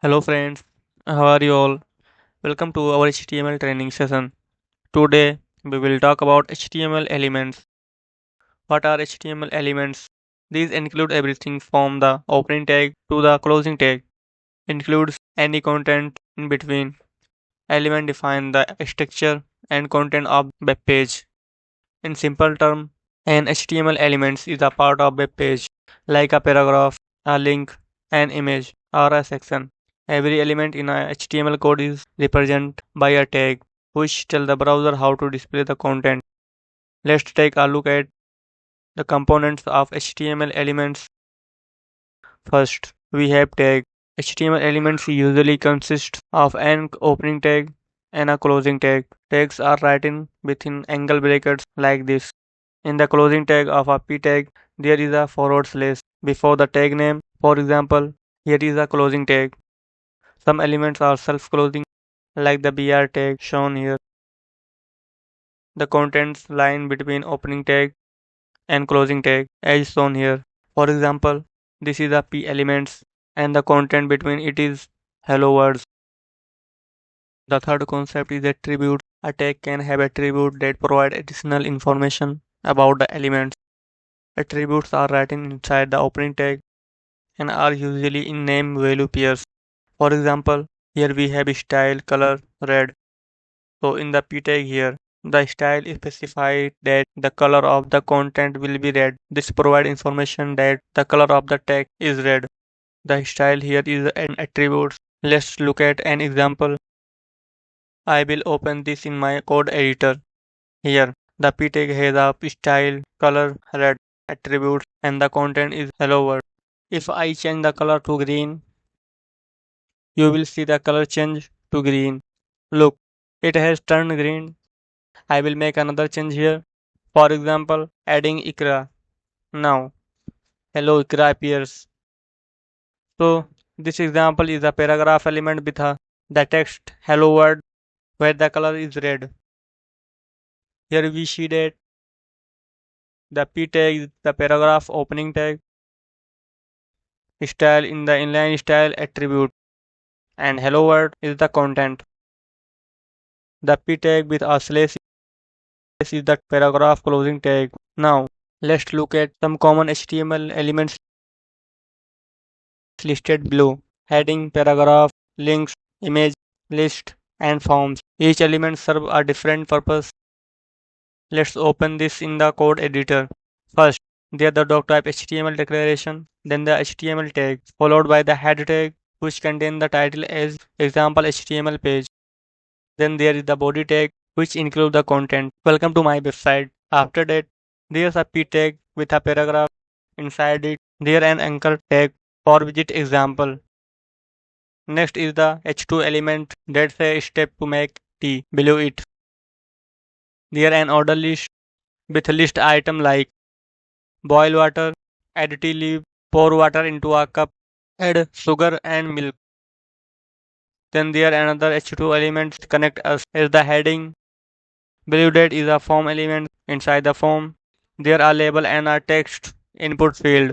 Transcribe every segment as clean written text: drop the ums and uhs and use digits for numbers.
Hello friends, how are you all? Welcome to our HTML training session. Today we will talk about HTML elements. What are HTML elements? These include everything from the opening tag to the closing tag. Includes any content in between. Element define the structure and content of web page. In simple terms, an HTML element is a part of web page, like a paragraph, a link, an image, or a section. Every element in a HTML code is represented by a tag, which tell the browser how to display the content. Let's take a look at the components of HTML elements. First, we have tag. HTML elements usually consist of an opening tag and a closing tag. Tags are written within angle brackets like this. In the closing tag of a p tag, there is a forward slash before the tag name. For example, here is a closing tag. Some elements are self-closing, like the br tag shown here. The contents line between opening tag and closing tag as shown here. For example, this is a p elements and the content between it is hello words. The third concept is attributes. A tag can have attributes that provide additional information about the elements. Attributes are written inside the opening tag and are usually in name value pairs. For example, here we have style color red. So in the p tag here, the style specifies that the color of the content will be red. This provides information that the color of the tag is red. The style here is an attribute. Let's look at an example. I will open this in my code editor. Here, the p tag has a style color red attribute and the content is hello world. If I change the color to green, you will see the color change to green. Look, it has turned green. I will make another change here. For example, adding Ikra. Now, hello Ikra appears. So, this example is a paragraph element with the text hello world where the color is red. Here we see that the p tag is the paragraph opening tag, style in the inline style attribute, and hello world is the content. The p tag with a slash is the paragraph closing tag. Now, let's look at some common HTML elements listed below. Heading, paragraph, links, image, list, and forms. Each element serves a different purpose. Let's open this in the code editor. First, there the doc type HTML declaration, then the HTML tag, followed by the head tag, which contain the title as example HTML page. Then there is the body tag, which include the content. Welcome to my website. After that, there's a p tag with a paragraph inside it. There an anchor tag for visit example. Next is the h2 element. That's a step to make t. Below it, there an order list with list item like boil water, add tea leaf, pour water into a cup, add sugar and milk. Then there another h2 element connect us as the heading. Below that is a form element. Inside the form, there are label and a text input field,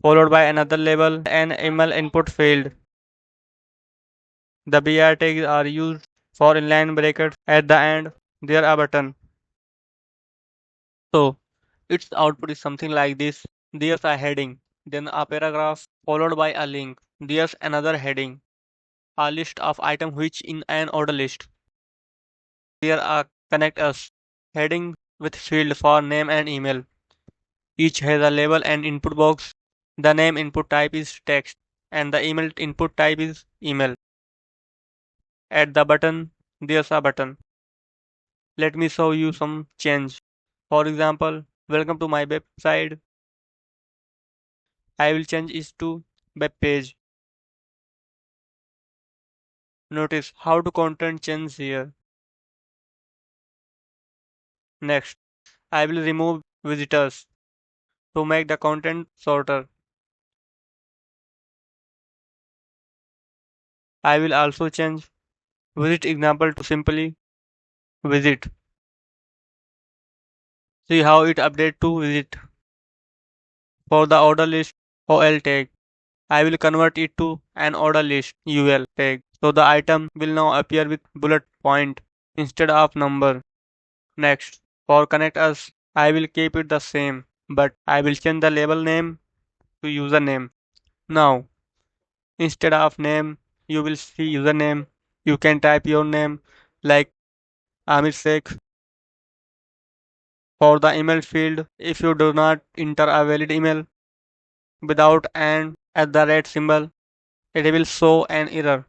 followed by another label and email input field. The BR tags are used for inline brackets. At the end, there a button. So its output is something like this. There's a heading, then a paragraph, followed by a link. There's another heading, a list of items which in an order list. There are connect us, heading with field for name and email. Each has a label and input box. The name input type is text and the email input type is email. At the button, there's a button. Let me show you some change. For example, welcome to my website. I will change it to web page. Notice how to content change here. Next, I will remove visitors to make the content shorter. I will also change visit example to simply visit. See how it update to visit. For the order list OL tag, I will convert it to an order list UL tag. So the item will now appear with bullet point instead of number. Next, for connect us, I will keep it the same, but I will change the label name to username. Now, instead of name, you will see username. You can type your name like Amir Sheikh. For the email field, if you do not enter a valid email without an symbol, it will show an error.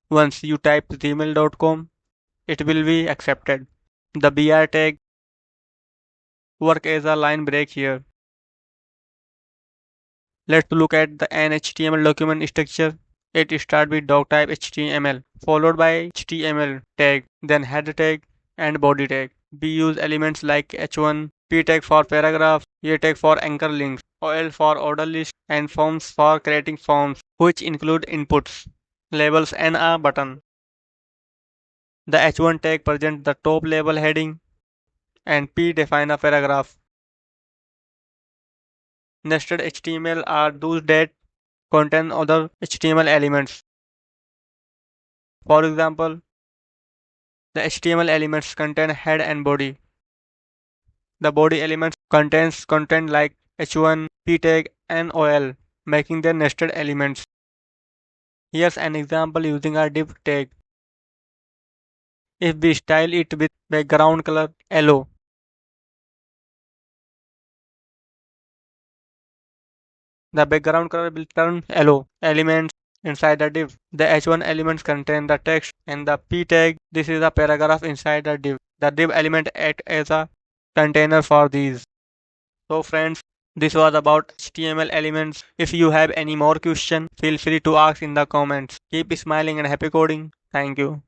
Once you type gmail.com, it will be accepted. The BR tag work as a line break here. Let's look at the an HTML document structure. It starts with doc type HTML, followed by HTML tag, then header tag and body tag. We use elements like h1, p tag for paragraph, a tag for anchor links, ol for order list, and forms for creating forms, which include inputs, labels, and a button. The h1 tag presents the top label heading, and p define a paragraph. Nested HTML are those that contain other HTML elements. For example, the HTML elements contain head and body. The body elements contains content like h1, p tag, and ol, making them nested elements. Here's an example using a div tag. If we style it with background color yellow, the background color will turn yellow. Elements inside the div. The h1 elements contain the text and the p tag. This is a paragraph inside the div. The div element act as a container for these. So friends, this was about HTML elements. If you have any more question, feel free to ask in the comments. Keep smiling and happy coding. Thank you.